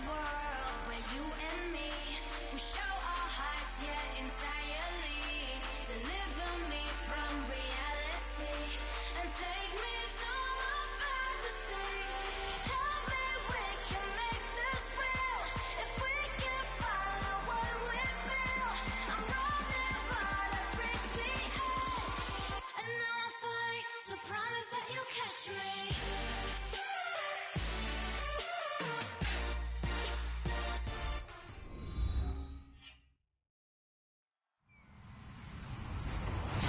world where you and me, we show our hearts, yeah, entirely. Deliver me from reality and take me to my fantasy. Tell me we can make this real if we can follow what we feel. I'm running, but I've reached the edge, and now I'm falling, so promise that you'll catch me.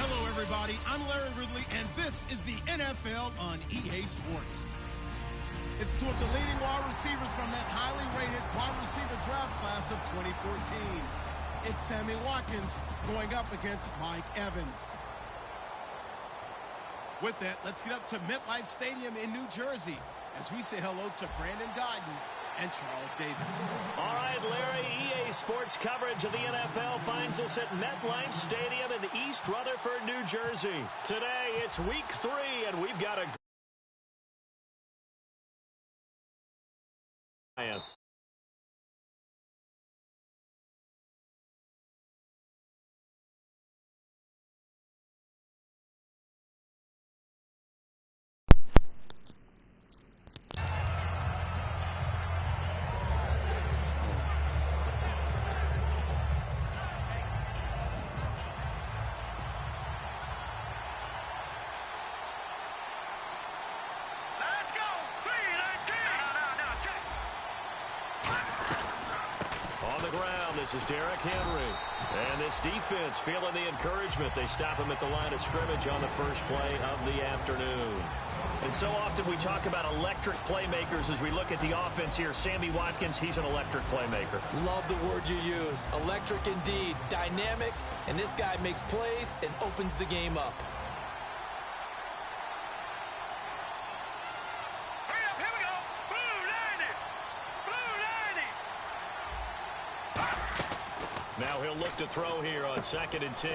Hello, everybody. I'm Larry Ridley, and this is the NFL on EA Sports. It's two of the leading wide receivers from that highly rated wide receiver draft class of 2014. It's Sammy Watkins going up against Mike Evans. With that, let's get up to MetLife Stadium in New Jersey as we say hello to Brandon Gaudin and Charles Davis. All right, Larry, EA Sports coverage of the NFL finds us at MetLife Stadium in East Rutherford, New Jersey. Today, it's week 3, and we've got a Giants. This is Derrick Henry. And this defense feeling the encouragement. They stop him at the line of scrimmage on the first play of the afternoon. And so often we talk about electric playmakers as we look at the offense here. Sammy Watkins, he's an electric playmaker. Love the word you used. Electric indeed. Dynamic. And this guy makes plays and opens the game up. Now he'll look to throw here on 2nd and 10.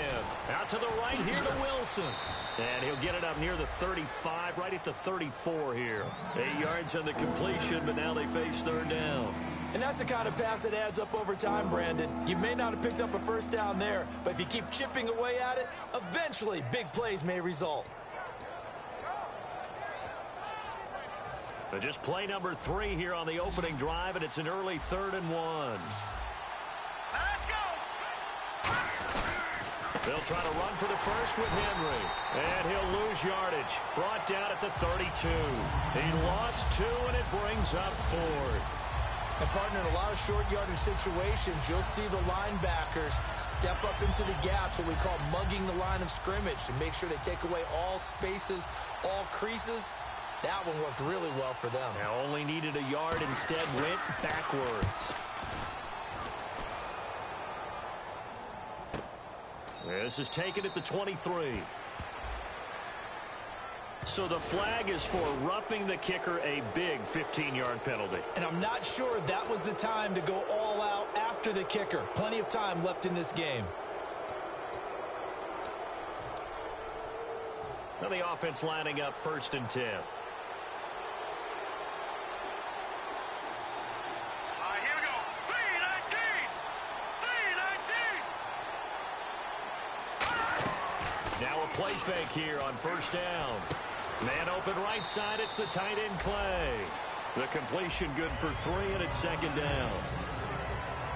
Out to the right here to Wilson. And he'll get it up near the 35, right at the 34 here. 8 yards on the completion, but now they face 3rd down. And that's the kind of pass that adds up over time, Brandon. You may not have picked up a first down there, but if you keep chipping away at it, eventually big plays may result. But just play number 3 here on the opening drive, and it's an early 3rd and 1. They'll try to run for the first with Henry. And he'll lose yardage. Brought down at the 32. He lost 2, and it brings up 4th. And, partner, in a lot of short yardage situations, you'll see the linebackers step up into the gaps, what we call mugging the line of scrimmage, to make sure they take away all spaces, all creases. That one worked really well for them. Now only needed a yard, instead went backwards. This is taken at the 23. So the flag is for roughing the kicker, a big 15-yard penalty. And I'm not sure that was the time to go all out after the kicker. Plenty of time left in this game. Now the offense lining up 1st and 10. Play fake here on 1st down. Man open right side. It's the tight end, Clay. The completion good for 3, and it's 2nd down.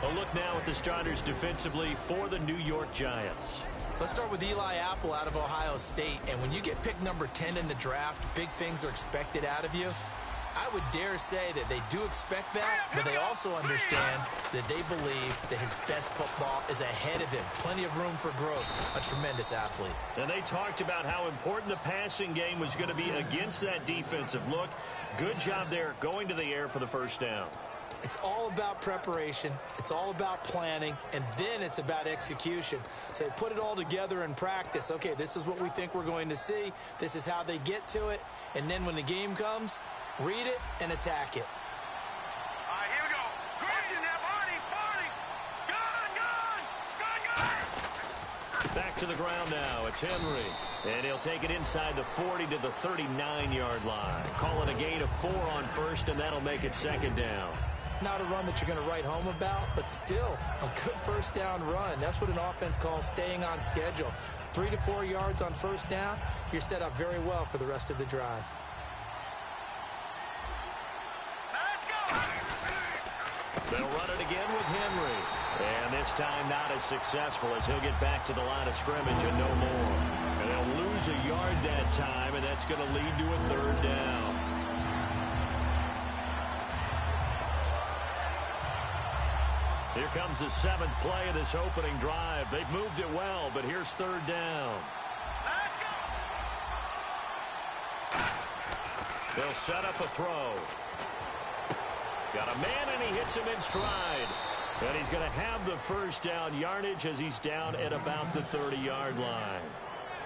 A look now at the starters defensively for the New York Giants. Let's start with Eli Apple out of Ohio State. And when you get pick number 10 in the draft, big things are expected out of you. I would dare say that they do expect that, but they also understand that they believe that his best football is ahead of him. Plenty of room for growth. A tremendous athlete. And they talked about how important the passing game was going to be against that defensive look. Good job there going to the air for the 1st down. It's all about preparation. It's all about planning. And then it's about execution. So they put it all together in practice. Okay, this is what we think we're going to see. This is how they get to it. And then when the game comes, read it and attack it. All right, here we go. Question now, Barney. Gun. Back to the ground now. It's Henry. And he'll take it inside the 40 to the 39-yard line. Call it a gain of 4 on 1st, and that'll make it 2nd down. Not a run that you're going to write home about, but still a good first down run. That's what an offense calls staying on schedule. 3 to 4 yards on first down, you're set up very well for the rest of the drive. Let's go! They'll run it again with Henry. And this time not as successful as he'll get back to the line of scrimmage and no more. And they'll lose a yard that time, and that's going to lead to a third down. Here comes the 7th play of this opening drive. They've moved it well, but here's third down. Let's go! They'll set up a throw. Got a man, and he hits him in stride. And he's going to have the first down yardage as he's down at about the 30-yard line.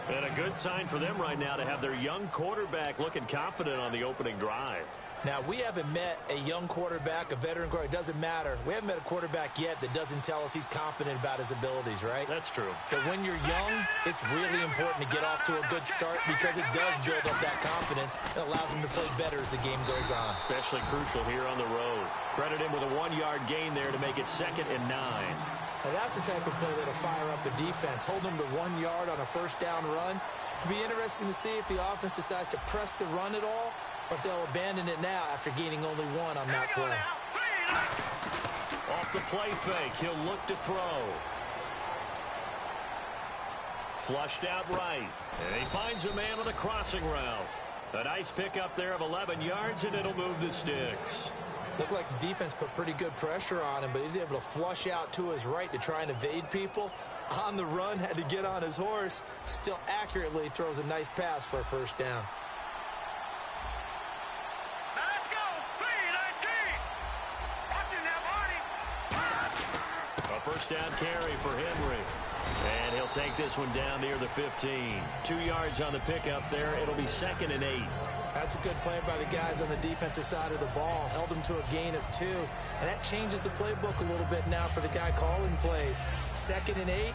And a good sign for them right now to have their young quarterback looking confident on the opening drive. Now, we haven't met a young quarterback, a veteran quarterback. It doesn't matter. We haven't met a quarterback yet that doesn't tell us he's confident about his abilities, right? That's true. So when you're young, it's really important to get off to a good start because it does build up that confidence and allows him to play better as the game goes on. Especially crucial here on the road. Credit him with a 1-yard gain there to make it 2nd and 9. Now, that's the type of play that'll fire up the defense. Hold them to 1 yard on a first down run. It'll be interesting to see if the offense decides to press the run at all, or if they'll abandon it now after gaining only 1 on that play. Off the play fake, he'll look to throw. Flushed out right. And he finds a man on the crossing route. A nice pickup there of 11 yards, and it'll move the sticks. Looked like the defense put pretty good pressure on him, but he's able to flush out to his right to try and evade people. On the run, had to get on his horse. Still accurately throws a nice pass for a first down. Let's go! 3-19! Watching that, Marty! A first down carry for Henry. And he'll take this one down near the 15. 2 yards on the pickup there. It'll be 2nd and 8. That's a good play by the guys on the defensive side of the ball. Held them to a gain of 2. And that changes the playbook a little bit now for the guy calling plays. 2nd and 8.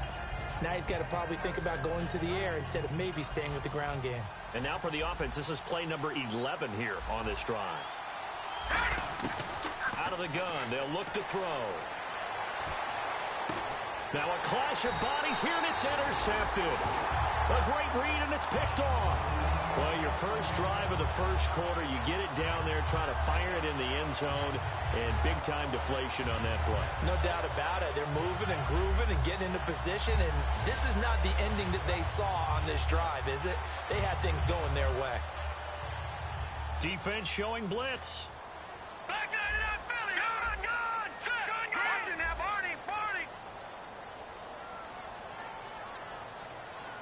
Now he's got to probably think about going to the air instead of maybe staying with the ground game. And now for the offense, this is play number 11 here on this drive. Out of the gun, they'll look to throw. Now a clash of bodies here, and it's intercepted. A great read, and it's picked off. Well, your first drive of the first quarter, you get it down there, try to fire it in the end zone, and big-time deflation on that play. No doubt about it. They're moving and grooving and getting into position, and this is not the ending that they saw on this drive, is it? They had things going their way. Defense showing blitz. Back out of that Philly! Good! Check! Watching that, Marty! Marty!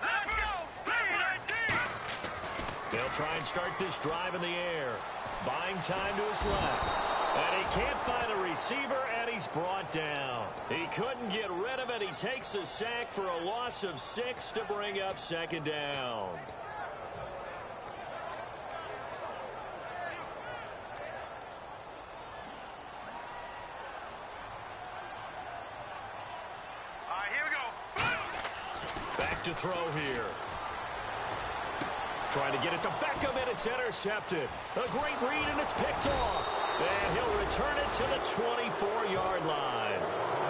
Let's go! 3-19! They'll try and start this drive in the air. Buying time to his left. And he can't find a receiver, and he's brought down. He couldn't get rid of it. He takes a sack for a loss of 6 to bring up 2nd down. All right, here we go. Back to throw here. Trying to get it to Beckham, and it's intercepted. A great read, and it's picked off. And he'll return it to the 24-yard line.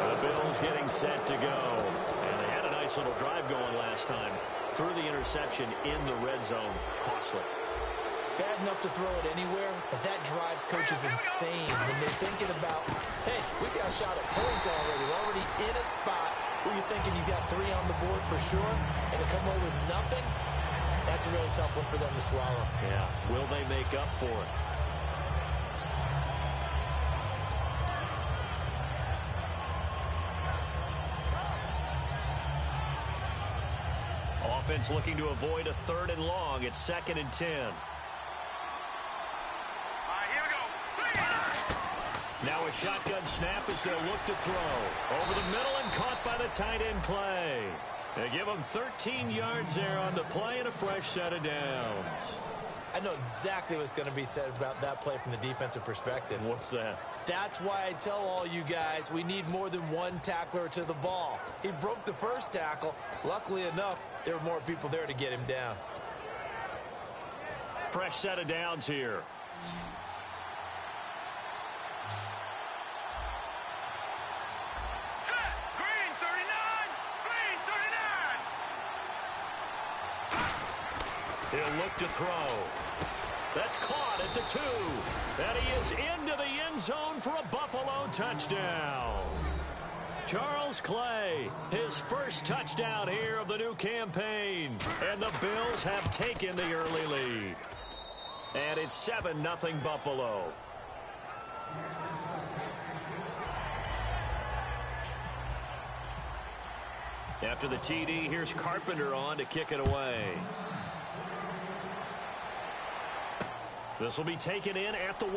The Bills getting set to go. And they had a nice little drive going last time. Threw the interception in the red zone. Costly. Bad enough to throw it anywhere, but that drives coaches insane when they're thinking about, hey, we got a shot at points already. We're already in a spot where you're thinking you got 3 on the board for sure, and to come away with nothing, that's a really tough one for them to swallow. Yeah. Will they make up for it? Offense looking to avoid a 3rd and long. It's 2nd and 10. All right, here we go. 3-19! Now a shotgun snap as they'll look to throw. Over the middle and caught by the tight end Clay. They give him 13 yards there on the play and a fresh set of downs. I know exactly what's going to be said about that play from the defensive perspective. What's that? That's why I tell all you guys we need more than one tackler to the ball. He broke the first tackle. Luckily enough, there were more people there to get him down. Fresh set of downs here. He'll look to throw. That's caught at the 2. And he is into the end zone for a Buffalo touchdown. Charles Clay, his first touchdown here of the new campaign. And the Bills have taken the early lead. And it's 7-0 Buffalo. After the TD, here's Carpenter on to kick it away. This will be taken in at the 1.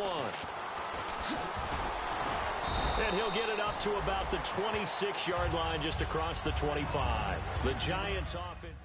And he'll get it up to about the 26-yard line, just across the 25. The Giants offense.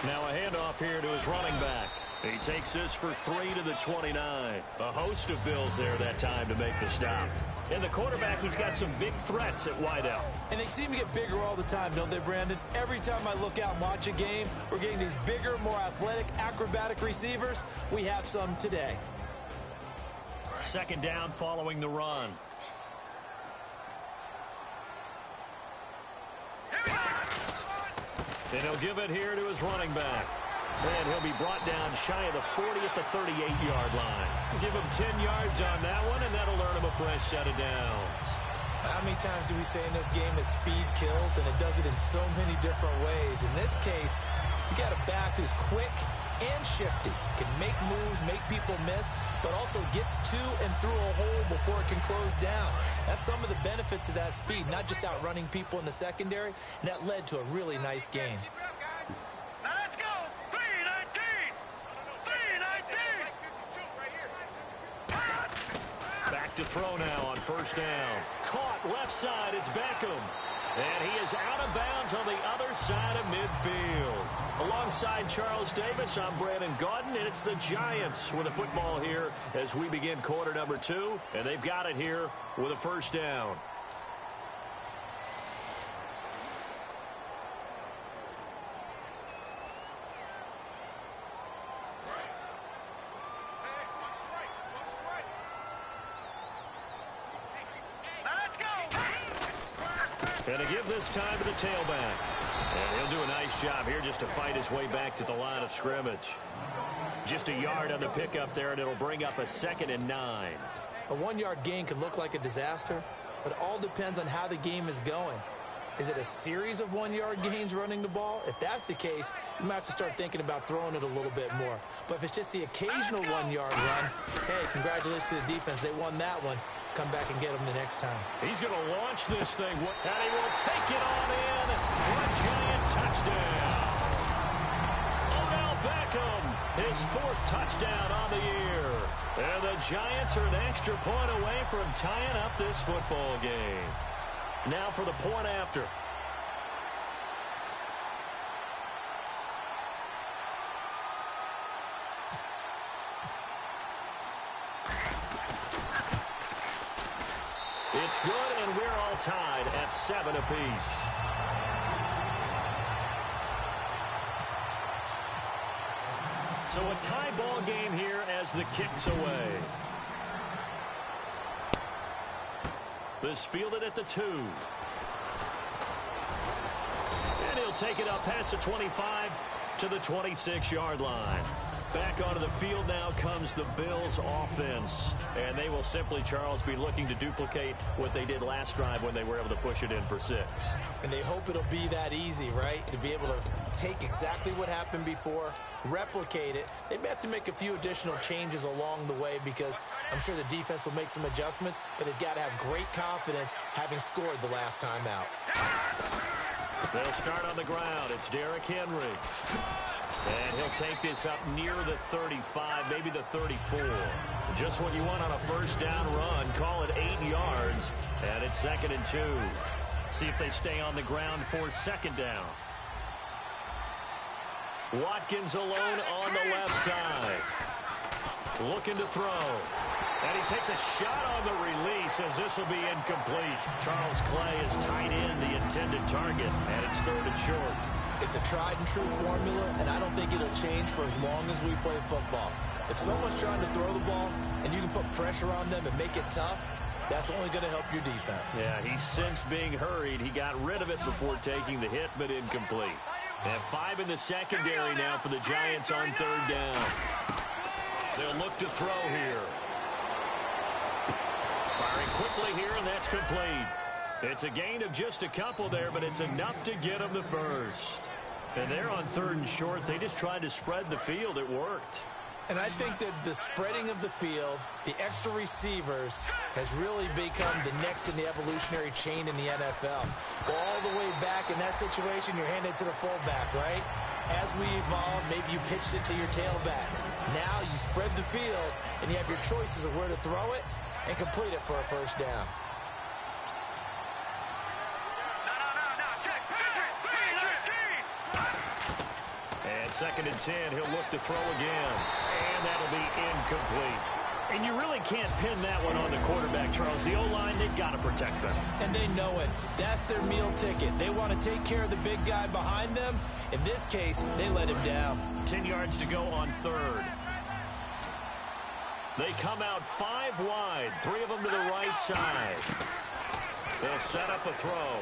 Now a handoff here to his running back. He takes this for 3 to the 29. A host of Bills there that time to make the stop. And the quarterback, he's got some big threats at wideout. And they seem to get bigger all the time, don't they, Brandon? Every time I look out and watch a game, we're getting these bigger, more athletic, acrobatic receivers. We have some today. Second down following the run. And he'll give it here to his running back. And he'll be brought down shy of the 40 at the 38-yard line. Give him 10 yards on that one, and that'll earn him a fresh set of downs. How many times do we say in this game that speed kills, and it does it in so many different ways? In this case, you got a back who's quick and shifty, can make moves, make people miss, but also gets to and through a hole before it can close down. That's some of the benefits of that speed, not just outrunning people in the secondary, and that led to a really nice game. Now let's go. 319. 319. Back to throw now on first down. Caught left side, it's Beckham. And he is out of bounds on the other side of midfield. Alongside Charles Davis, I'm Brandon Gaudin, and it's the Giants with a football here as we begin quarter number 2. And they've got it here with a first down. And to give this time to the tailback. And he'll do a nice job here just to fight his way back to the line of scrimmage. Just a yard on the pickup there, and it'll bring up a 2nd and 9. A 1-yard gain can look like a disaster, but it all depends on how the game is going. Is it a series of 1-yard gains running the ball? If that's the case, you might have to start thinking about throwing it a little bit more. But if it's just the occasional 1-yard run, hey, congratulations to the defense. They won that one. Come back and get him the next time. He's going to launch this thing, and he will take it on in for a Giant touchdown. Odell Beckham, his 4th touchdown on the year. And the Giants are an extra point away from tying up this football game. Now for the point after. It's good, and we're all tied at 7 apiece. So a tie ball game here as the kick's away. This fielded at the 2. And he'll take it up past the 25 to the 26-yard line. Back onto the field now comes the Bills offense. And they will simply, Charles, be looking to duplicate what they did last drive when they were able to push it in for 6. And they hope it'll be that easy, right? To be able to take exactly what happened before, replicate it. They may have to make a few additional changes along the way because I'm sure the defense will make some adjustments, but they've got to have great confidence having scored the last time out. They'll start on the ground. It's Derrick Henry. And he'll take this up near the 35, maybe the 34. Just what you want on a first down run. Call it 8 yards, and it's 2nd and 2. See if they stay on the ground for 2nd down. Watkins alone on the left side. Looking to throw. And he takes a shot on the release as this will be incomplete. Charles Clay is tied in the intended target, and it's 3rd and short. It's a tried-and-true formula, and I don't think it'll change for as long as we play football. If someone's trying to throw the ball and you can put pressure on them and make it tough, that's only going to help your defense. Yeah, he's since being hurried. He got rid of it before taking the hit, but incomplete. And 5 in the secondary now for the Giants on 3rd down. They'll look to throw here. Firing quickly here, and that's complete. It's a gain of just a couple there, but it's enough to get them the first. And they're on 3rd and short. They just tried to spread the field. It worked. And I think that the spreading of the field, the extra receivers, has really become the next in the evolutionary chain in the NFL. Go all the way back in that situation, you're handed to the fullback, right? As we evolve, maybe you pitched it to your tailback. Now you spread the field, and you have your choices of where to throw it and complete it for a first down. And 2nd and 10, he'll look to throw again. And that'll be incomplete. And you really can't pin that one on the quarterback, Charles. The O-line, they've got to protect them. And they know it. That's their meal ticket. They want to take care of the big guy behind them. In this case, they let him down. 10 yards to go on 3rd. They come out 5 wide, 3 of them to the right side. They'll set up a throw.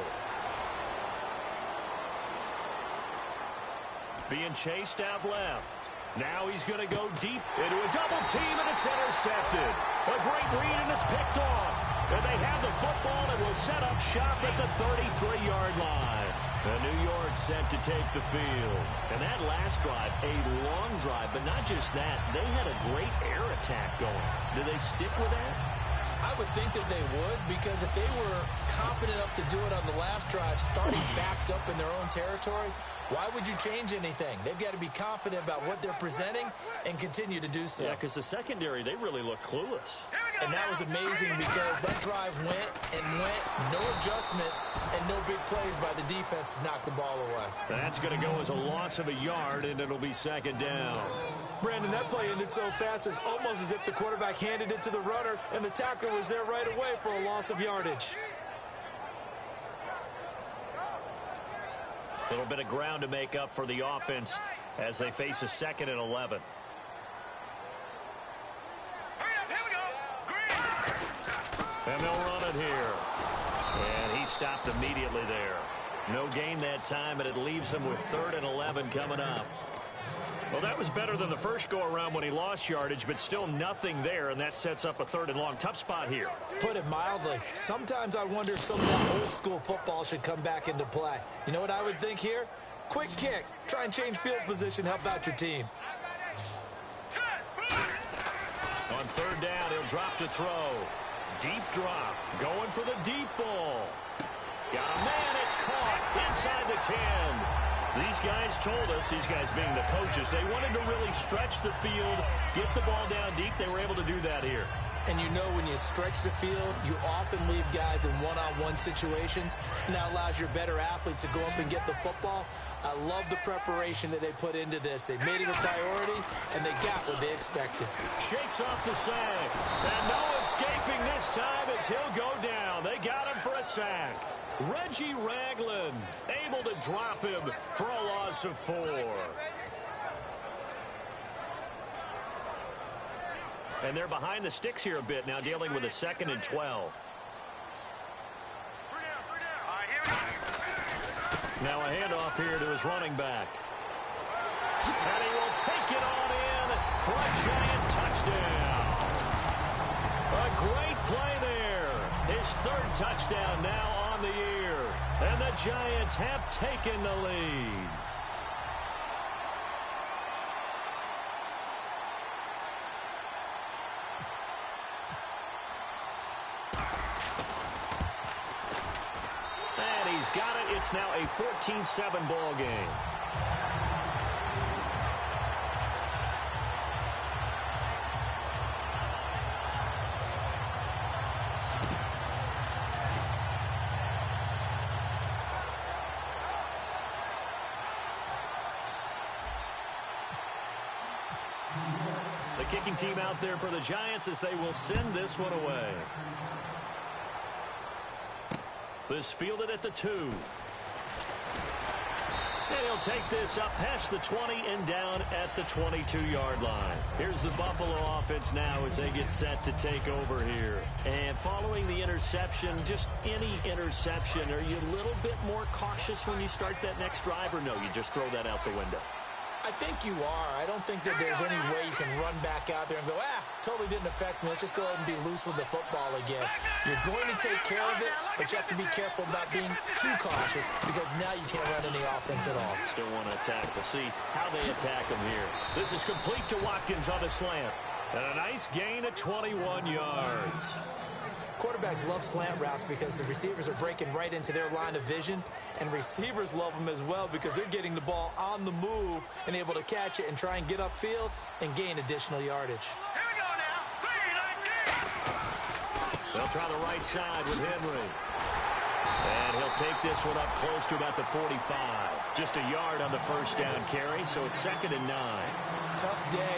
Being chased out left. Now he's going to go deep into a double team, and it's intercepted. A great read, and it's picked off. And they have the football and will set up shop at the 33-yard line. And New York set to take the field. And that last drive, a long drive, but not just that. They had a great air attack going. Do they stick with that? I would think that they would, because if they were confident enough to do it on the last drive, starting backed up in their own territory, why would you change anything? They've got to be confident about what they're presenting and continue to do so. Yeah, because the secondary, they really look clueless. And that was amazing because that drive went and went, no adjustments, and no big plays by the defense to knock the ball away. That's going to go as a loss of a yard, and it'll be 2nd down. Brandon, that play ended so fast, it's almost as if the quarterback handed it to the runner, and the tackler was there right away for a loss of yardage. A little bit of ground to make up for the offense as they face a 2nd and 11. And they'll run it here. And he stopped immediately there. No gain that time, but it leaves him with 3rd and 11 coming up. Well, that was better than the first go-around when he lost yardage, but still nothing there, and that sets up a 3rd and long. Tough spot here. Put it mildly. Sometimes I wonder if some of that old-school football should come back into play. You know what I would think here? Quick kick. Try and change field position. Help out your team. On 3rd down, he'll drop to throw. Deep drop. Going for the deep ball. Got a man. It's caught inside the 10. These guys told us, these guys being the coaches, they wanted to really stretch the field, get the ball down deep. They were able to do that here. And you know when you stretch the field, you often leave guys in one-on-one situations, and that allows your better athletes to go up and get the football. I love the preparation that they put into this. They made it a priority, and they got what they expected. Shakes off the sack. And no escaping this time as he'll go down. They got him for a sack. Reggie Ragland able to drop him for a loss of 4. And they're behind the sticks here a bit now, dealing with a 2nd and 12. Now a handoff here to his running back. And he will take it on in third touchdown now on the year. And the Giants have taken the lead. And he's got it. It's now a 14-7 ball game. The kicking team out there for the Giants as they will send this one away. This fielded at the 2. And he'll take this up past the 20 and down at the 22-yard line. Here's the Buffalo offense now as they get set to take over here. And following the interception, just any interception, are you a little bit more cautious when you start that next drive, or no, you just throw that out the window? I think you are. I don't think that there's any way you can run back out there and go, totally didn't affect me. Let's just go ahead and be loose with the football again. You're going to take care of it, but you have to be careful about being too cautious because now you can't run any offense at all. Still want to attack. We'll see how they attack him here. This is complete to Watkins on the slant. And a nice gain of 21 yards. Quarterbacks love slant routes because the receivers are breaking right into their line of vision, and receivers love them as well because they're getting the ball on the move and able to catch it and try and get upfield and gain additional yardage. Here we go now. 3-19. They'll try the right side with Henry. And he'll take this one up close to about the 45. Just a yard on the first down carry, so it's 2nd and 9. Tough day,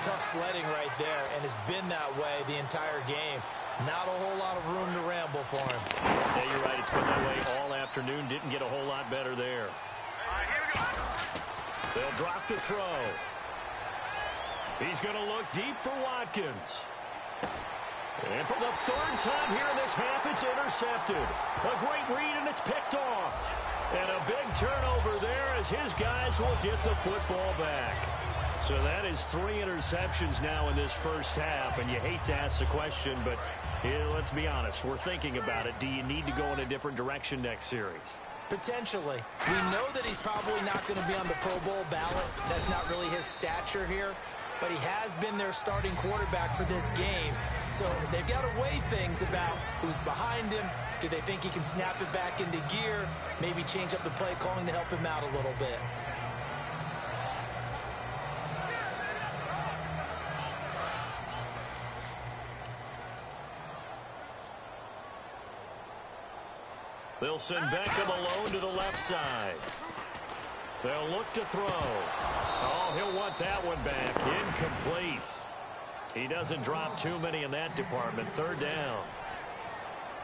tough sledding right there, and it's been that way the entire game. Not a whole lot of room to ramble for him. Yeah, you're right. It's been that way all afternoon. Didn't get a whole lot better there. All right, here we go. They'll drop the throw. He's going to look deep for Watkins. And for the third time here in this half, it's intercepted. A great read, and it's picked off. And a big turnover there as his guys will get the football back. So that is 3 interceptions now in this first half, and you hate to ask the question, but let's be honest. We're thinking about it. Do you need to go in a different direction next series? Potentially. We know that he's probably not going to be on the Pro Bowl ballot. That's not really his stature here, but he has been their starting quarterback for this game. So they've got to weigh things about who's behind him. Do they think he can snap it back into gear? Maybe change up the play calling to help him out a little bit. They'll send Beckham alone to the left side. They'll look to throw. Oh, he'll want that one back. Incomplete. He doesn't drop too many in that department. 3rd down.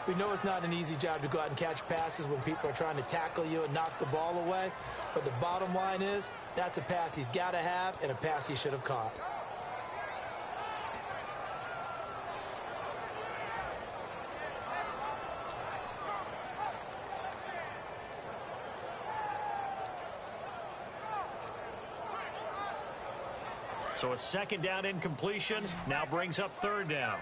We know it's not an easy job to go out and catch passes when people are trying to tackle you and knock the ball away. But the bottom line is, that's a pass he's got to have and a pass he should have caught. So a 2nd down incompletion now brings up 3rd down.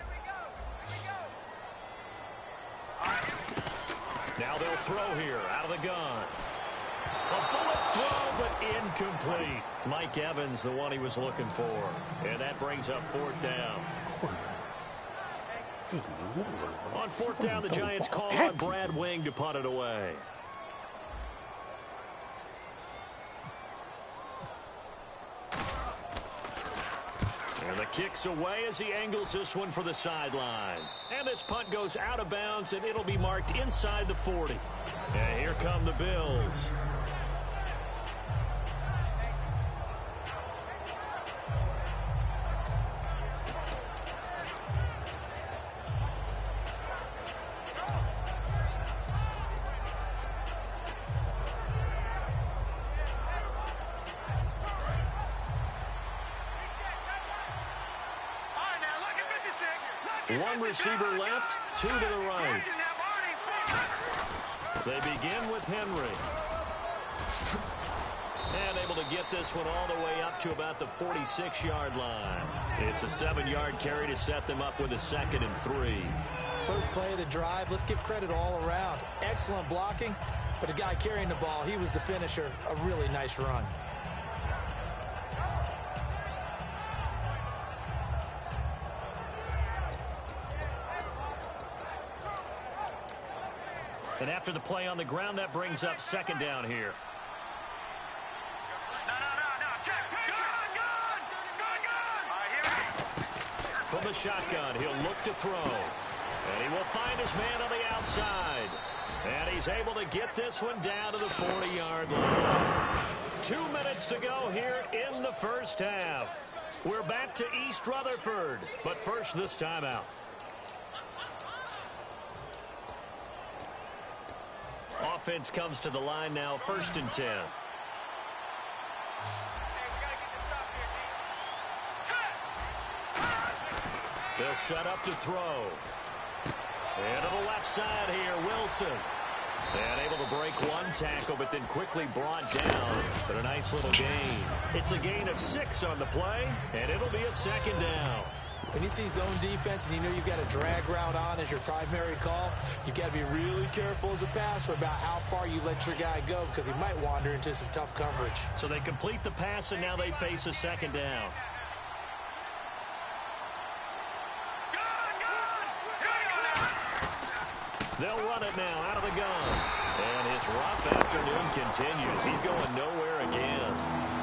Now they'll throw here out of the gun. A bullet throw, but incomplete. Mike Evans, the one he was looking for. And that brings up 4th down. On 4th down, the Giants call on Brad Wing to punt it away. And the kick's away as he angles this one for the sideline. And this punt goes out of bounds, and it'll be marked inside the 40. And here come the Bills. One receiver left, 2 to the right. They begin with Henry. And able to get this one all the way up to about the 46-yard line. It's a 7-yard carry to set them up with a 2nd and 3. First play of the drive, let's give credit all around. Excellent blocking, but the guy carrying the ball, he was the finisher. A really nice run. And after the play on the ground, that brings up 2nd down here. From the shotgun, he'll look to throw. And he will find his man on the outside. And he's able to get this one down to the 40-yard line. 2 minutes to go here in the first half. We're back to East Rutherford. But first, this timeout. Offense comes to the line now, 1st and 10. They'll set up to throw. And to the left side here, Wilson. And able to break one tackle, but then quickly brought down. But a nice little gain. It's a gain of 6 on the play, and it'll be a 2nd down. When you see zone defense and you know you've got a drag route on as your primary call, you've got to be really careful as a passer about how far you let your guy go because he might wander into some tough coverage. So they complete the pass, and now they face a 2nd down. They'll run it now out of the gun. And his rough afternoon continues. He's going nowhere again.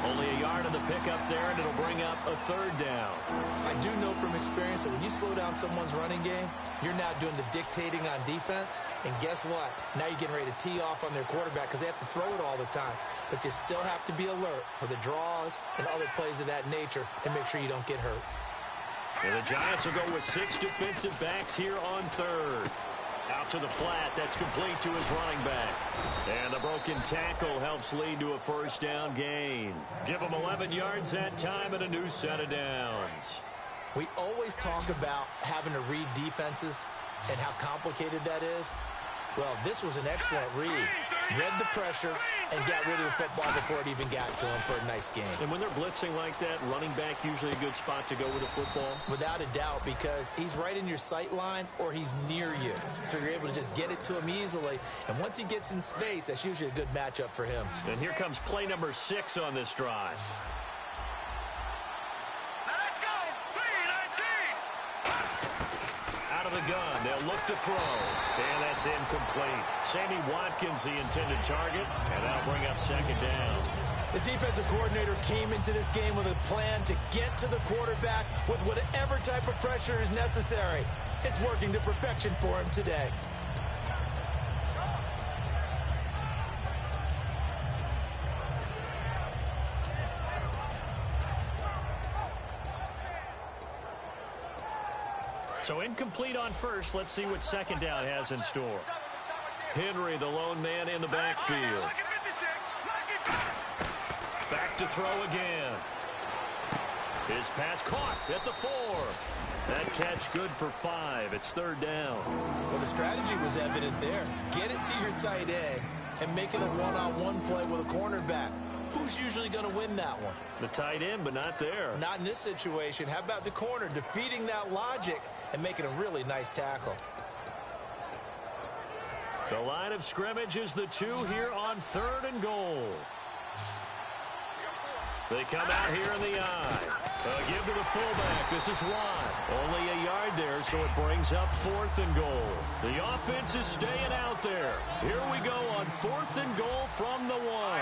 Only a yard in the pickup there, and it'll bring up a 3rd down. I do know from experience that when you slow down someone's running game, you're now doing the dictating on defense. And guess what? Now you're getting ready to tee off on their quarterback because they have to throw it all the time. But you still have to be alert for the draws and other plays of that nature and make sure you don't get hurt. And the Giants will go with 6 defensive backs here on 3rd. Out to the flat. That's complete to his running back. And the broken tackle helps lead to a 1st down gain. Give him 11 yards that time and a new set of downs. We always talk about having to read defenses and how complicated that is. Well, this was an excellent read. Read the pressure and got rid of the football before it even got to him for a nice game. And when they're blitzing like that, running back usually a good spot to go with the football? Without a doubt, because he's right in your sight line or he's near you. So you're able to just get it to him easily. And once he gets in space, that's usually a good matchup for him. And here comes play number 6 on this drive. Out of the gun, they'll look to throw. And that's incomplete. Sammy Watkins, the intended target, and that'll bring up 2nd down. The defensive coordinator came into this game with a plan to get to the quarterback with whatever type of pressure is necessary. It's working to perfection for him today. So incomplete on 1st. Let's see what 2nd down has in store. Henry, the lone man in the backfield. Back to throw again. His pass caught at the 4. That catch good for 5. It's 3rd down. Well, the strategy was evident there. Get it to your tight end and make it a one-on-one play with a cornerback. Who's usually going to win that one? The tight end, but not there. Not in this situation. How about the corner defeating that logic and making a really nice tackle? The line of scrimmage is the 2 here on 3rd and goal. They come out here in the eye. Give to the fullback. This is Watt. Only a yard there, so it brings up 4th and goal. The offense is staying out there. Here we go on 4th and goal from the 1.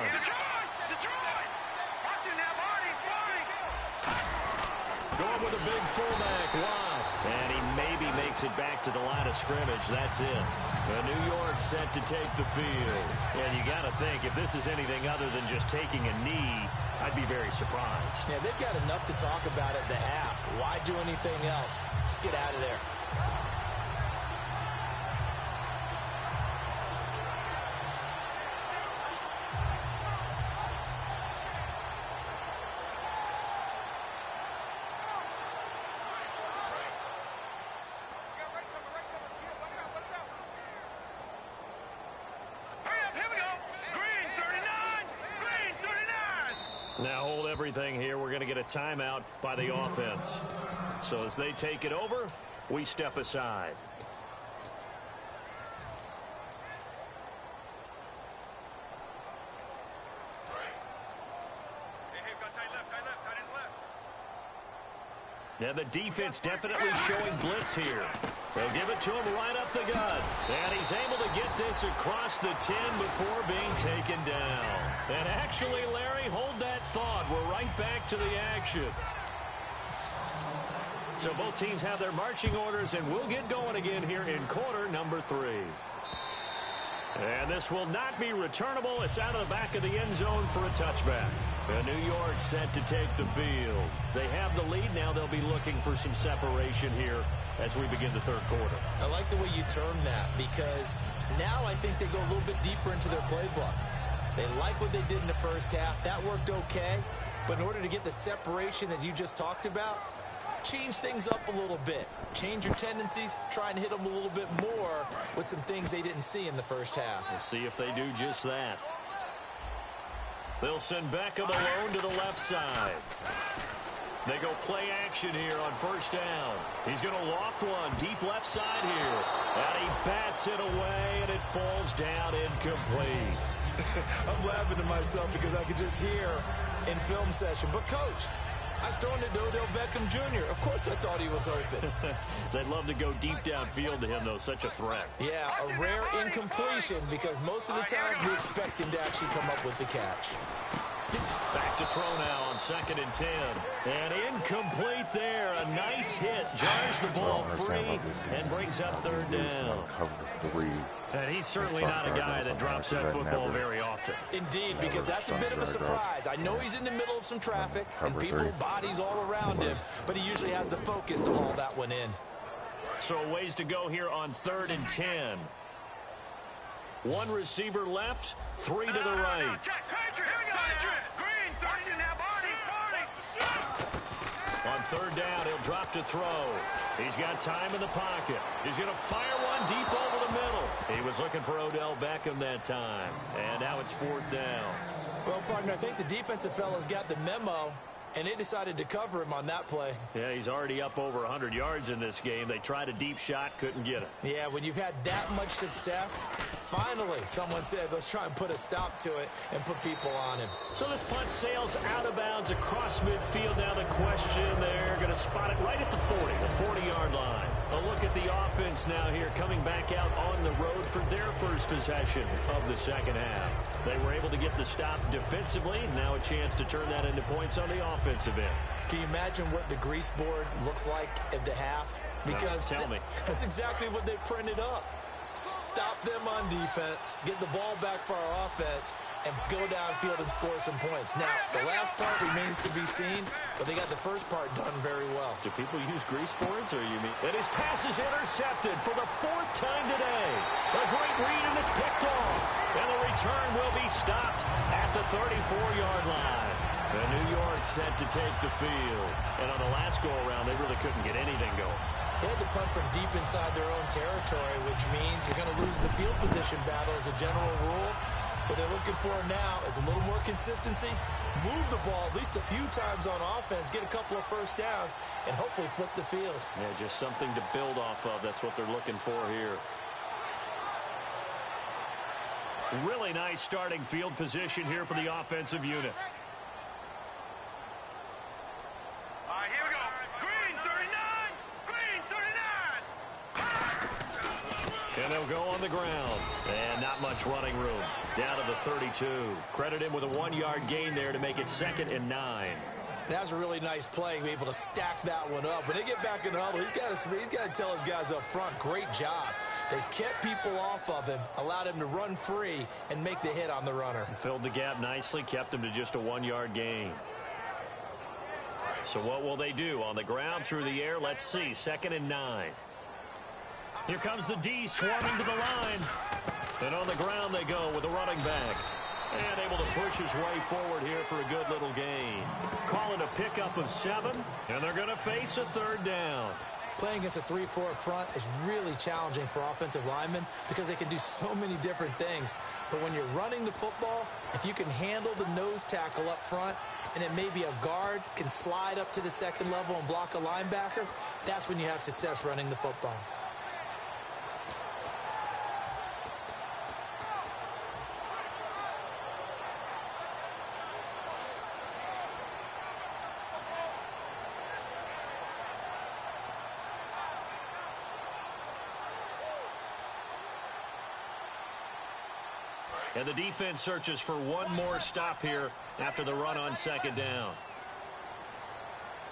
Going with a big fullback, Watt. And he maybe makes it back to the line of scrimmage. That's it. The New York set to take the field. And you got to think, if this is anything other than just taking a knee, I'd be very surprised. Yeah, they've got enough to talk about at the half. Why do anything else? Just get out of there. Now hold everything here. We're going to get a timeout by the offense. So as they take it over, we step aside. Now the defense definitely showing blitz here. They'll give it to him right up the gut. And he's able to get this across the 10 before being taken down. And actually, Larry, hold that thought. We're right back to the action. So both teams have their marching orders, and we'll get going again here in quarter number 3. And this will not be returnable. It's out of the back of the end zone for a touchback. And New York set to take the field. They have the lead. Now they'll be looking for some separation here as we begin the third quarter. I like the way you term that, because now I think they go a little bit deeper into their playbook. They like what they did in the first half. That worked okay. But in order to get the separation that you just talked about, change things up a little bit. Change your tendencies. Try and hit them a little bit more with some things they didn't see in the first half. We'll see if they do just that. They'll send Beckham alone to the left side. They go play action here on first down. He's going to loft one deep left side here. And he bats it away, and it falls down incomplete. I'm laughing to myself because I could just hear in film session, but coach, I was throwing it to Odell Beckham Jr. Of course I thought he was open. They'd love to go deep downfield to him, though. Such a threat. Yeah, a rare incompletion because most of the time we expect him to actually come up with the catch. Back to throw now on 2nd and 10. And incomplete there. A nice hit. Jars the ball free and brings up third down. And he's certainly not a guy that drops that football very often. Indeed, because that's a bit of a surprise. I know he's in the middle of some traffic and people, bodies all around him, but he usually has the focus to haul that one in. So ways to go here on 3rd and 10. One receiver left, 3 to the right. On 3rd down, he'll drop to throw. He's got time in the pocket. He's going to fire one deep over the middle. He was looking for Odell Beckham that time. And now it's 4th down. Well, partner, I think the defensive fellas got the memo, and they decided to cover him on that play. Yeah, he's already up over 100 yards in this game. They tried a deep shot, couldn't get it. Yeah, when you've had that much success, finally someone said, let's try and put a stop to it and put people on him. So this punt sails out of bounds across midfield. Now the question, they're going to spot it right at the 40, the 40-yard line. A look at the offense now here, coming back out on the road for their first possession of the second half. They were able to get the stop defensively. Now a chance to turn that into points on the offensive end. Can you imagine what the grease board looks like at the half? Because tell me. That's exactly what they printed up. Stop them on defense, get the ball back for our offense, and go downfield and score some points. Now, the last part remains to be seen, but they got the first part done very well. Do people use grease boards, or you mean? And his pass is intercepted for the 4th time today. A great read, and it's picked off. And the return will be stopped at the 34-yard line. And New York set to take the field. And on the last go-around, they really couldn't get anything going. They had to punt from deep inside their own territory, which means you're going to lose the field position battle as a general rule. What they're looking for now is a little more consistency, move the ball at least a few times on offense, get a couple of first downs, and hopefully flip the field. Yeah, just something to build off of. That's what they're looking for here. Really nice starting field position here for the offensive unit. All right, here we go. Green 39. Green 39. And they'll go on the ground. And not much running room. Down to the 32. Credit him with a 1-yard gain there to make it 2nd and 9. That was a really nice play, be able to stack that one up. When they get back in the huddle, he's got to tell his guys up front, great job. They kept people off of him, allowed him to run free and make the hit on the runner. Filled the gap nicely, kept him to just a 1-yard gain. So what will they do? On the ground, through the air, let's see. 2nd and 9. Here comes the D swarming to the line. And on the ground they go with the running back. And able to push his way forward here for a good little gain. Calling a pickup of 7. And they're going to face a 3rd down. Playing against a 3-4 front is really challenging for offensive linemen because they can do so many different things. But when you're running the football, if you can handle the nose tackle up front, and then maybe a guard can slide up to the second level and block a linebacker, that's when you have success running the football. And the defense searches for one more stop here after the run on second down.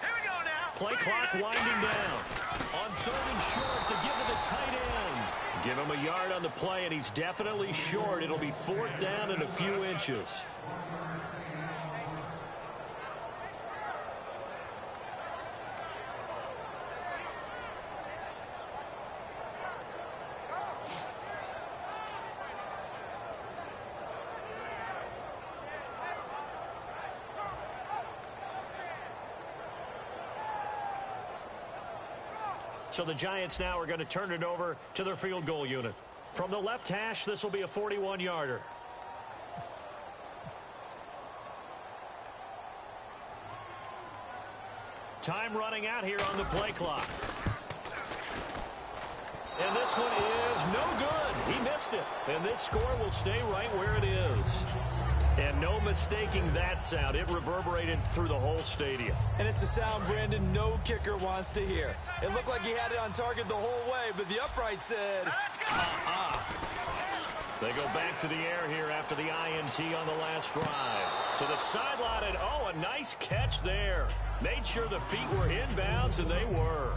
Here we go now. Play clock winding down. On third and short to give to the tight end. Give him a yard on the play, and he's definitely short. It'll be fourth down and a few inches. So the Giants now are going to turn it over to their field goal unit. From the left hash, this will be a 41-yarder. Time running out here on the play clock. And this one is no good. He missed it. And this score will stay right where it is. And no mistaking that sound. It reverberated through the whole stadium. And it's the sound, Brandon, no kicker wants to hear. It looked like he had it on target the whole way, but the upright said, They go back to the air here after the INT on the last drive. To the sideline, and oh, a nice catch there. Made sure the feet were inbounds, and they were.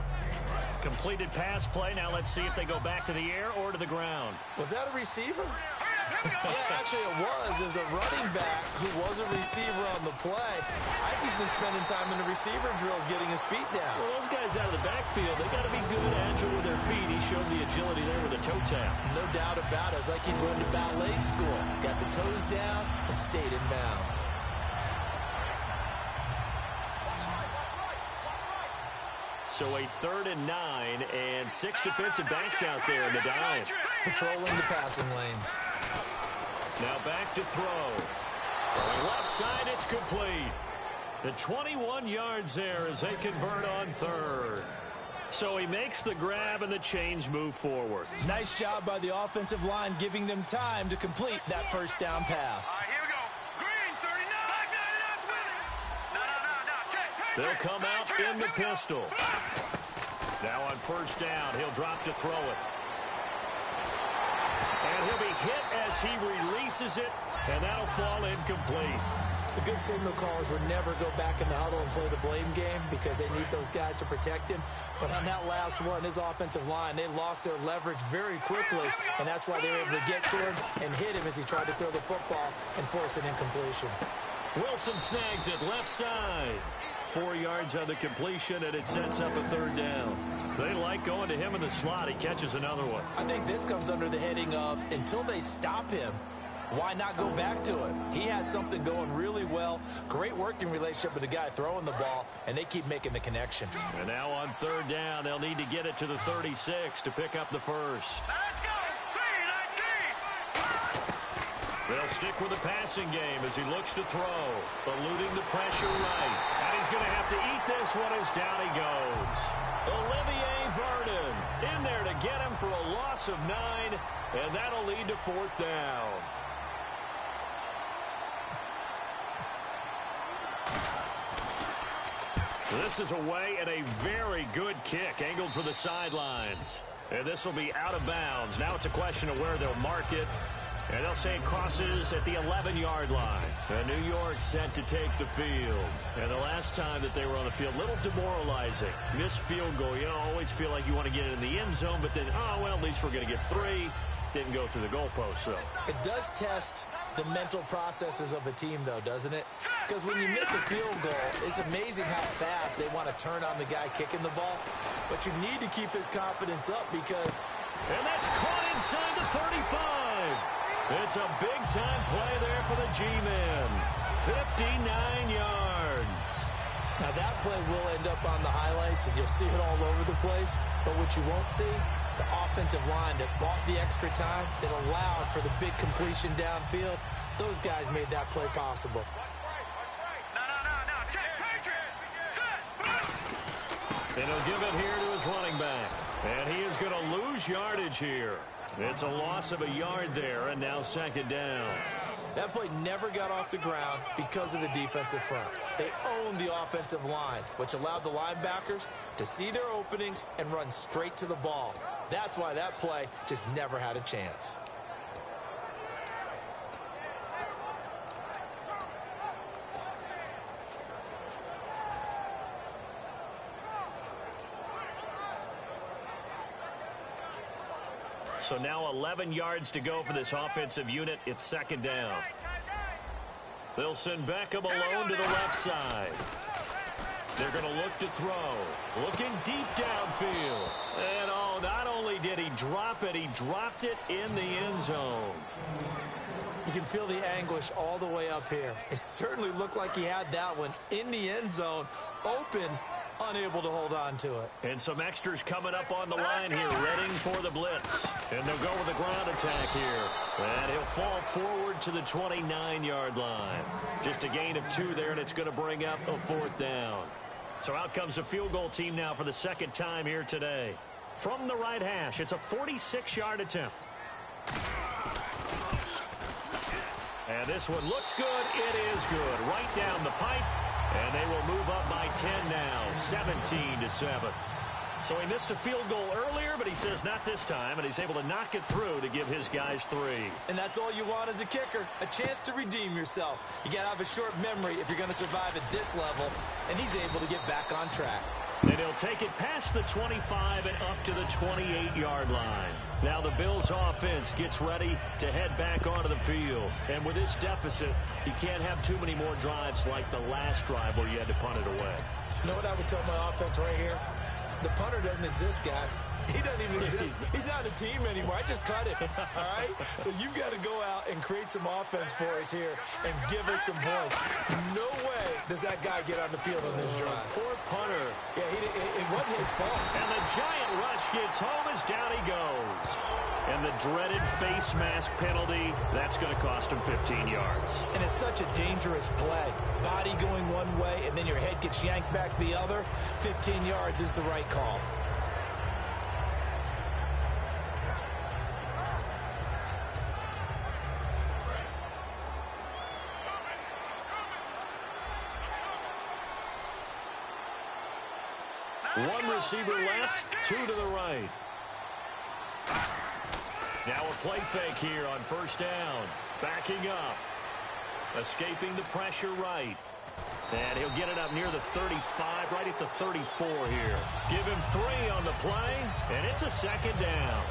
Completed pass play. Now let's see if they go back to the air or to the ground. Was that a receiver? Yeah, actually it was. It was a running back who was a receiver on the play. I think he's been spending time in the receiver drills getting his feet down. Well, those guys out of the backfield, they got to be good, agile with their feet. He showed the agility there with a toe tap. No doubt about it. It's like he'd run to ballet school. Got the toes down and stayed in bounds. So a 3rd and 9, and 6 defensive backs out there in the dive. Patrolling the passing lanes. Now back to throw. From the left side, it's complete. The 21 yards there as they convert on 3rd. So he makes the grab and the chains move forward. Nice job by the offensive line giving them time to complete that first down pass. All right, here we go. Green, 39. They'll come out in the pistol. Now on first down, he'll drop to throw it. And he'll be hit as he releases it, and that'll fall incomplete. The good signal callers would never go back in the huddle and play the blame game because they need those guys to protect him. But on that last one, his offensive line, they lost their leverage very quickly, and that's why they were able to get to him and hit him as he tried to throw the football and force an incompletion. Wilson snags it left side. 4 yards on the completion, and it sets up a 3rd down. They like going to him in the slot. He catches another one. I think this comes under the heading of until they stop him, why not go back to it? He has something going really well. Great working relationship with the guy throwing the ball, and they keep making the connection. And now on 3rd down, they'll need to get it to the 36 to pick up the first. Let's go. 3-19. They'll stick with the passing game as he looks to throw, eluding the pressure right. And he's going to have to eat this one as down he goes. Olivier Vernon in there to get him for a loss of 9, and that'll lead to 4th down. This is away and a very good kick angled for the sidelines. And this will be out of bounds. Now it's a question of where they'll mark it. And they'll say it crosses at the 11-yard line. And New York set to take the field. And the last time that they were on the field, a little demoralizing. Missed field goal. You always feel like you want to get it in the end zone, but then, oh, well, at least we're going to get 3. Didn't go through the goalpost, so. It does test the mental processes of a team, though, doesn't it? Because when you miss a field goal, it's amazing how fast they want to turn on the guy kicking the ball. But you need to keep his confidence up because... And that's caught inside the 35. It's a big-time play there for the G-Men. 59 yards. Now, that play will end up on the highlights, and you'll see it all over the place. But what you won't see, the offensive line that bought the extra time, that allowed for the big completion downfield, those guys made that play possible. No. Check, Patriot. Set. And he'll give it here to his running back. And he is going to lose yardage here. It's a loss of a yard there, and now second down. That play never got off the ground because of the defensive front. They owned the offensive line, which allowed the linebackers to see their openings and run straight to the ball. That's why that play just never had a chance. So now 11 yards to go for this offensive unit. It's second down. They'll send Beckham alone to the left side. They're going to look to throw. Looking deep downfield. And oh, not only did he drop it, he dropped it in the end zone. You can feel the anguish all the way up here. It certainly looked like he had that one in the end zone, open, unable to hold on to it. And some extras coming up on the line here, readying for the blitz. And they'll go with the ground attack here. And he'll fall forward to the 29-yard line. Just a gain of 2 there, and it's going to bring up a 4th down. So out comes a field goal team now for the second time here today. From the right hash, it's a 46-yard attempt. And this one looks good. It is good. Right down the pipe. And they will move up by 10 now, 17-7. So he missed a field goal earlier, but he says not this time, and he's able to knock it through to give his guys 3. And that's all you want as a kicker, a chance to redeem yourself. You got to have a short memory if you're going to survive at this level, and he's able to get back on track. And he'll take it past the 25 and up to the 28-yard line. Now the Bills' offense gets ready to head back onto the field. And with this deficit, you can't have too many more drives like the last drive where you had to punt it away. You know what I would tell my offense right here? The punter doesn't exist, guys. He doesn't even exist. He's not a team anymore. I just cut it, all right? So you've got to go out and create some offense for us here and give us some points. No way does that guy get on the field on this drive. Poor punter. Yeah, it wasn't his fault. And the giant rush gets home as down he goes. And the dreaded face mask penalty, that's going to cost him 15 yards. And it's such a dangerous play. Body going one way, and then your head gets yanked back the other. 15 yards is the right call. One receiver left, 2 to the right. Now a play fake here on first down. Backing up. Escaping the pressure right. And he'll get it up near the 35, right at the 34 here. Give him 3 on the play, and it's a second down.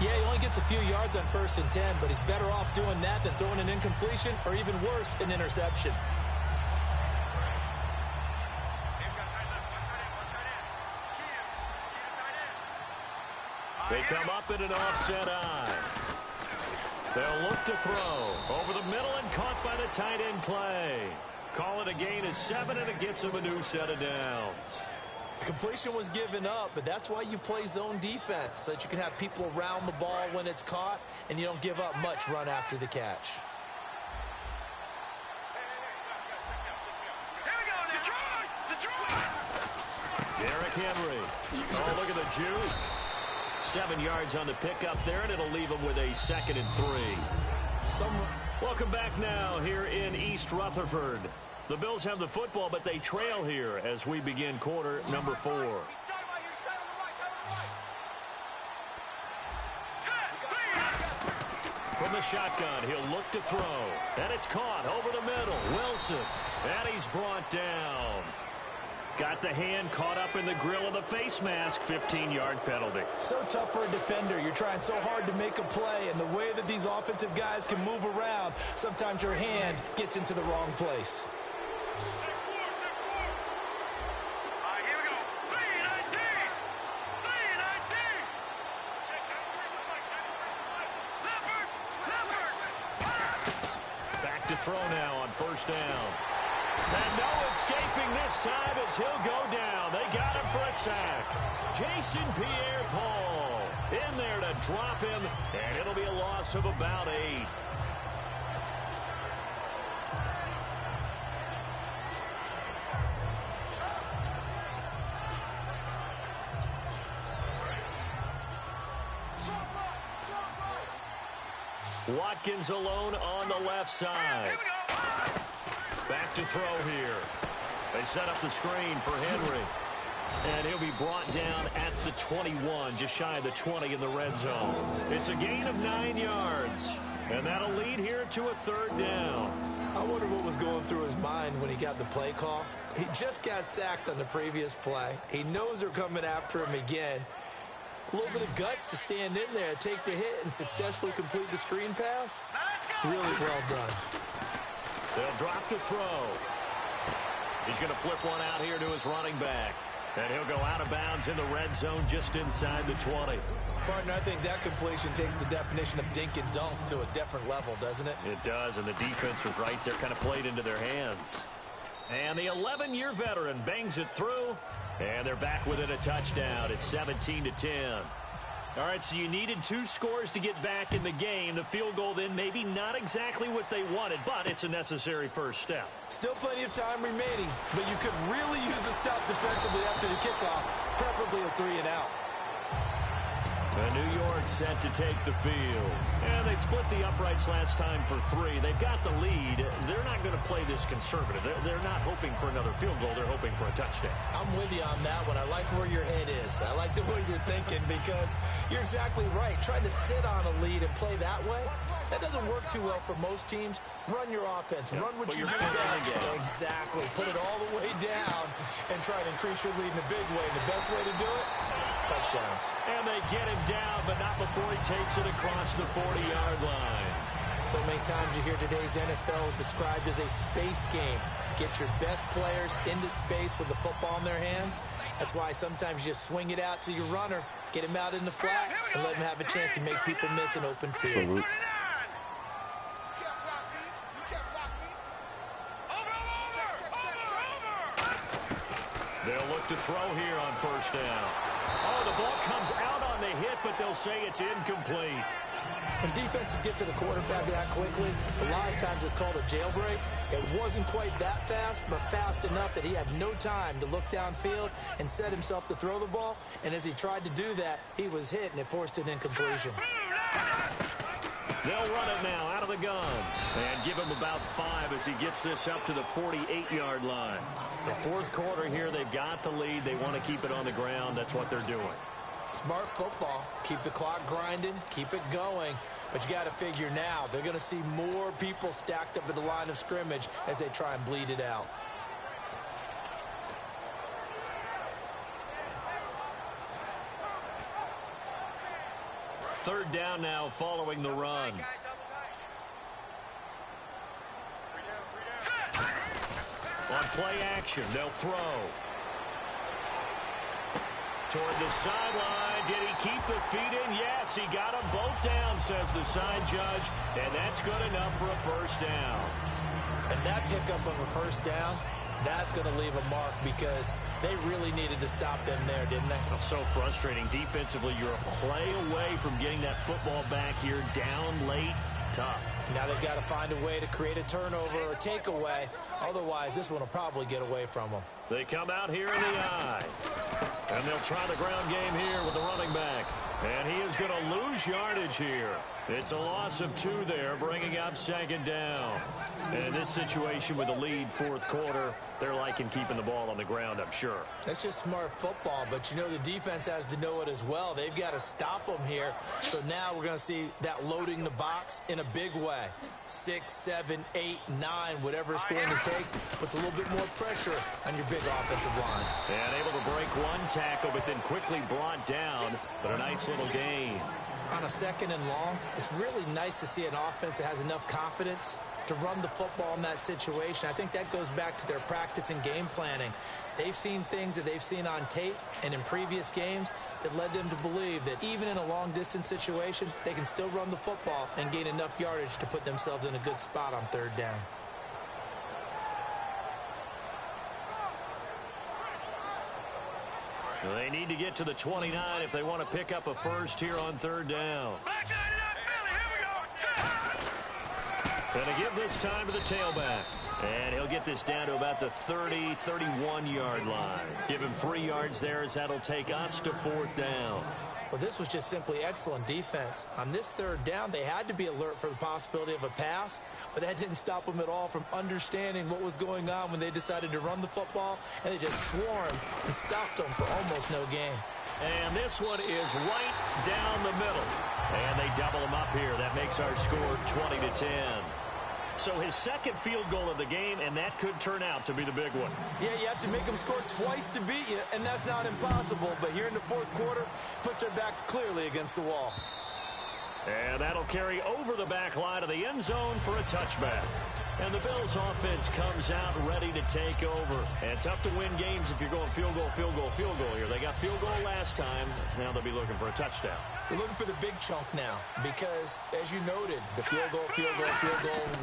Yeah, he only gets a few yards on 1st and 10, but he's better off doing that than throwing an incompletion or even worse, an interception. They come up in an offset eye. They'll look to throw. Over the middle and caught by the tight end Clay. Call it a gain of 7, and it gets him a new set of downs. The completion was given up, but that's why you play zone defense, so that you can have people around the ball when it's caught, and you don't give up much run after the catch. Here we go, Detroit! Derrick Henry. Oh, look at the juke. 7 yards on the pickup there, and it'll leave him with a 2nd and 3. Welcome back now here in East Rutherford. The Bills have the football, but they trail here as we begin quarter number 4. From the shotgun, he'll look to throw. And it's caught over the middle. Wilson. And he's brought down. Got the hand caught up in the grill of the face mask. 15-yard penalty. So tough for a defender. You're trying so hard to make a play, and the way that these offensive guys can move around, sometimes your hand gets into the wrong place. Back to throw now on first down. And no escaping this time as he'll go down. They got him for a sack. Jason Pierre-Paul in there to drop him, and it'll be a loss of about 8. Watkins alone on the left side. Back to throw here. They set up the screen for Henry. And he'll be brought down at the 21, just shy of the 20 in the red zone. It's a gain of 9 yards. And that'll lead here to a 3rd down. I wonder what was going through his mind when he got the play call. He just got sacked on the previous play. He knows they're coming after him again. A little bit of guts to stand in there, take the hit, and successfully complete the screen pass. Really well done. They'll drop the throw. He's going to flip one out here to his running back. And he'll go out of bounds in the red zone just inside the 20. Partner, I think that completion takes the definition of dink and dunk to a different level, doesn't it? It does, and the defense was right there, kind of played into their hands. And the 11-year veteran bangs it through. And they're back within a touchdown. It's 17-10. All right, so you needed 2 scores to get back in the game. The field goal then maybe not exactly what they wanted, but it's a necessary first step. Still plenty of time remaining, but you could really use a stop defensively after the kickoff, preferably a 3-and-out. And New York set to take the field. And they split the uprights last time for 3. They've got the lead. They're not going to play this conservative. They're not hoping for another field goal. They're hoping for a touchdown. I'm with you on that one. I like where your head is. I like the way you're thinking because you're exactly right. Trying to sit on a lead and play that way, that doesn't work too well for most teams. Run your offense. Run what you do best. Exactly. Put it all the way down and try to increase your lead in a big way. The best way to do it, touchdowns. And they get him down, but not before he takes it across the 40-yard line. So many times you hear today's NFL described as a space game. Get your best players into space with the football in their hands. That's why sometimes you just swing it out to your runner, get him out in the flat, and let him have a chance to make people miss an open field. They'll look to throw here on first down. Oh, the ball comes out on the hit, but they'll say it's incomplete. When defenses get to the quarterback that quickly, a lot of times it's called a jailbreak. It wasn't quite that fast, but fast enough that he had no time to look downfield and set himself to throw the ball. And as he tried to do that, he was hit, and it forced an incompletion. They'll run it now out of the gun and give him about 5 as he gets this up to the 48-yard line. The 4th quarter here, they've got the lead. They want to keep it on the ground. That's what they're doing. Smart football. Keep the clock grinding. Keep it going. But you got to figure now, they're going to see more people stacked up at the line of scrimmage as they try and bleed it out. Third down now following the run. On play action, they'll throw. Toward the sideline. Did he keep the feet in? Yes, he got them both down, says the side judge. And that's good enough for a first down. And that pickup of a first down, that's going to leave a mark because they really needed to stop them there, didn't they? So frustrating. Defensively, you're a play away from getting that football back here down late. Tough. Now they've got to find a way to create a turnover or takeaway. Otherwise, this one will probably get away from them. They come out here in the eye. And they'll try the ground game here with the running back. And he is going to lose yardage here. It's a loss of 2 there, bringing up 2nd down. And in this situation with the lead 4th quarter, they're liking keeping the ball on the ground, I'm sure. That's just smart football, but you know the defense has to know it as well. They've got to stop them here. So now we're going to see that loading the box in a big way. 6, 7, 8, 9, whatever it's going to take, puts a little bit more pressure on your big offensive line. And able to break 1 tackle, but then quickly brought down. But a nice little gain. On a 2nd and long, it's really nice to see an offense that has enough confidence to run the football in that situation. I think that goes back to their practice and game planning. They've seen things that they've seen on tape and in previous games that led them to believe that even in a long-distance situation, they can still run the football and gain enough yardage to put themselves in a good spot on 3rd down. Well, they need to get to the 29 if they want to pick up a first here on third down. Back 99 Philly, here we go. Going to give this time to the tailback. And he'll get this down to about the 30, 31-yard line. Give him 3 yards there as that'll take us to fourth down. Well, this was just simply excellent defense. On this third down, they had to be alert for the possibility of a pass, but that didn't stop them at all from understanding what was going on when they decided to run the football, and they just swarmed and stopped them for almost no gain. And this one is right down the middle. And they double him up here. That makes our score 20-10. So his second field goal of the game, and that could turn out to be the big one. Yeah, you have to make them score twice to beat you, and that's not impossible. But here in the fourth quarter, puts their backs clearly against the wall. And that'll carry over the back line of the end zone for a touchback. And the Bills offense comes out ready to take over. And tough to win games if you're going field goal, field goal, field goal here. They got field goal last time. Now they'll be looking for a touchdown. We're looking for the big chunk now because, as you noted, the field goal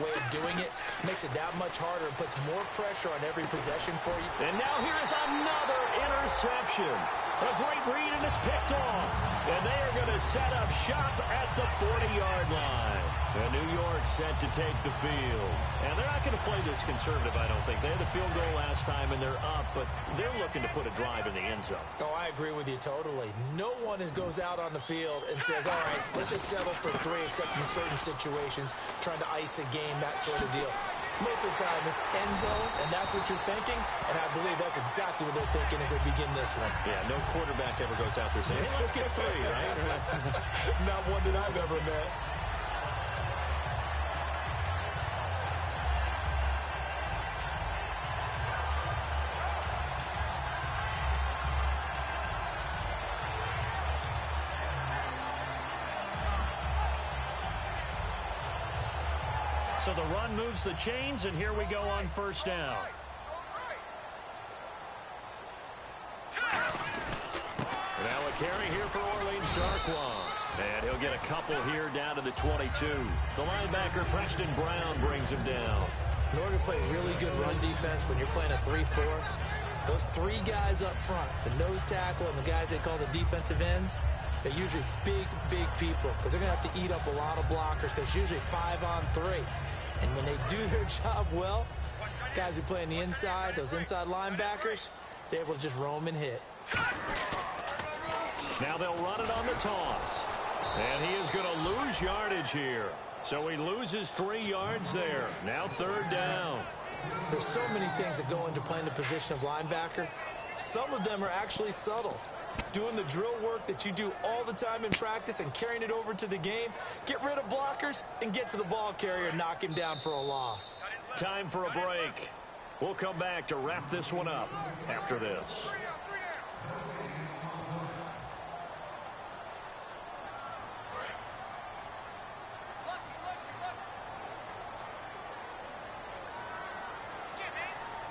way of doing it makes it that much harder and puts more pressure on every possession for you. And now here's another interception. A great read, and it's picked off. And they are going to set up shop at the 40-yard line. And New York set to take the field. And they're not going to play this conservative, I don't think. They had the field goal last time, and they're up, but they're looking to put a drive in the end zone. Oh, I agree with you totally. No one goes out on the field and says, all right, let's just settle for 3, except in certain situations, trying to ice a game, that sort of deal. Most of the time, it's end zone, and that's what you're thinking, and I believe that's exactly what they're thinking as they begin this one. Yeah, no quarterback ever goes out there saying, hey, let's get 3, right? Not one that I've ever met. So the run moves the chains, and here we go on first down. Now a carry here for Orleans Darkwa. And he'll get a couple here down to the 22. The linebacker, Preston Brown, brings him down. In order to play really good run defense when you're playing a 3-4, those 3 guys up front, the nose tackle and the guys they call the defensive ends, they're usually big people because they're going to have to eat up a lot of blockers because usually 5 on 3. And when they do their job well, guys who play on the inside, those inside linebackers, they're able to just roam and hit. Now they'll run it on the toss. And he is going to lose yardage here. So he loses 3 yards there. Now third down. There's so many things that go into playing the position of linebacker. Some of them are actually subtle. Doing the drill work that you do all the time in practice and carrying it over to the game. Get rid of blockers and get to the ball carrier and knock him down for a loss. Time for a break. We'll come back to wrap this one up after this.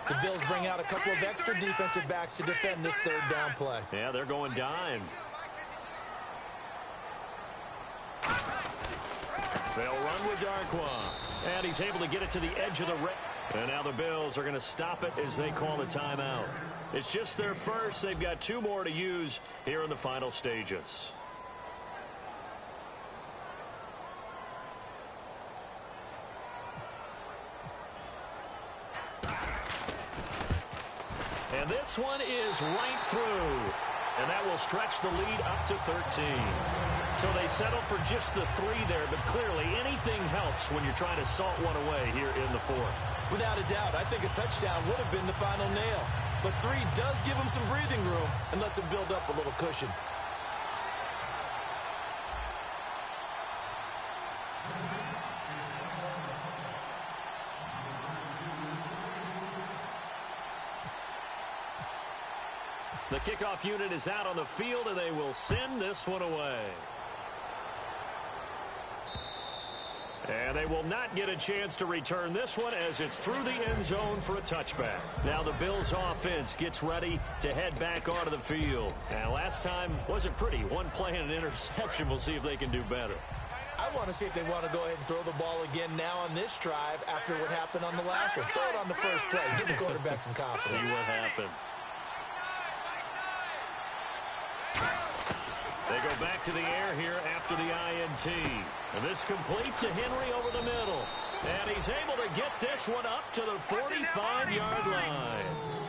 The Bills bring out a couple of extra defensive backs to defend this third down play. Yeah, they're going dime. They'll run with Darkwa. And he's able to get it to the edge of the red. And now the Bills are going to stop it as they call a timeout. It's just their first. They've got 2 more to use here in the final stages. And this one is right through. And that will stretch the lead up to 13. So they settle for just the 3 there, but clearly anything helps when you're trying to salt one away here in the fourth. Without a doubt, I think a touchdown would have been the final nail. But 3 does give them some breathing room and lets them build up a little cushion. The kickoff unit is out on the field, and they will send this one away. And they will not get a chance to return this one as it's through the end zone for a touchback. Now the Bills offense gets ready to head back onto the field. And last time wasn't pretty. 1 play and an interception. We'll see if they can do better. I want to see if they want to go ahead and throw the ball again now on this drive after what happened on the last one. Throw it on the first play. Give the quarterback some confidence. See what happens. back to the air here after the INT. And this complete to Henry over the middle. And he's able to get this one up to the 45-yard line.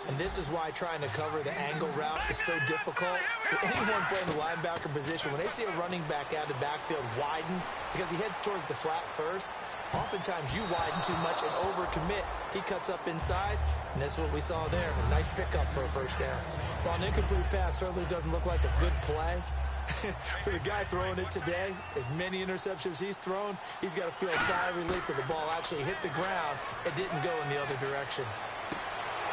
And this is why trying to cover the angle route is so difficult. Anyone playing the linebacker position, when they see a running back out of the backfield widen because he heads towards the flat first, oftentimes you widen too much and overcommit. He cuts up inside, and that's what we saw there. A nice pickup for a first down. While an incomplete pass certainly doesn't look like a good play, for the guy throwing it today, as many interceptions he's thrown, he's got to feel a sigh of relief that the ball actually hit the ground and didn't go in the other direction.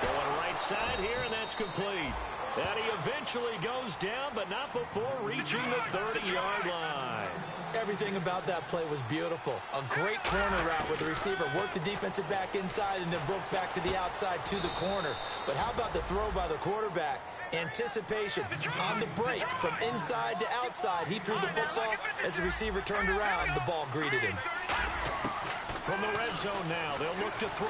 Going right side here, and that's complete. And he eventually goes down, but not before reaching the 30-yard line. Everything about that play was beautiful. A great corner route where the receiver worked the defensive back inside and then broke back to the outside to the corner. But how about the throw by the quarterback? Anticipation on the break from inside to outside. He threw the football. As the receiver turned around, the ball greeted him. From the red zone now, they'll look to throw.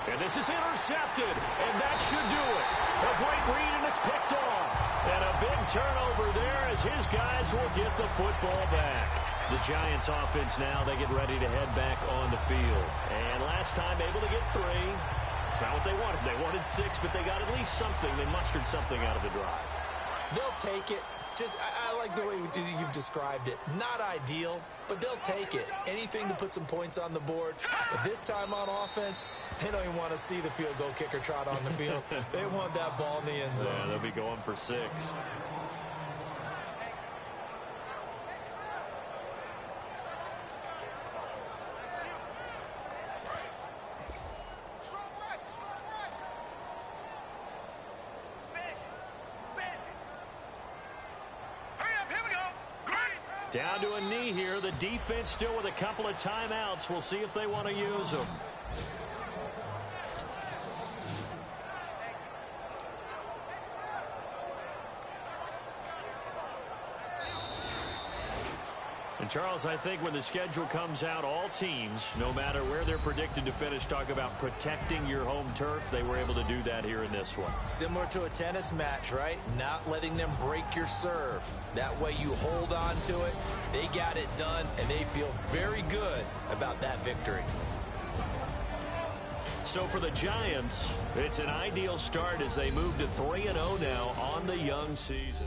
And this is intercepted, and that should do it. A great read, and it's picked off. And a big turnover there as his guys will get the football back. The Giants offense now, they get ready to head back on the field. And last time able to get 3. It's not what they wanted. They wanted 6, but they got at least something. They mustered something out of the drive. They'll take it. I like the way you've described it. Not ideal, but they'll take it. Anything to put some points on the board. But this time on offense, they don't even want to see the field goal kicker trot on the field. They want that ball in the end zone. Yeah, they'll be going for 6. Down to a knee here. The defense still with a couple of timeouts. We'll see if they want to use them. And Charles, I think when the schedule comes out, all teams, no matter where they're predicted to finish, talk about protecting your home turf. They were able to do that here in this one. Similar to a tennis match, right? Not letting them break your serve. That way you hold on to it. They got it done, and they feel very good about that victory. So for the Giants, it's an ideal start as they move to 3-0 now on the young season.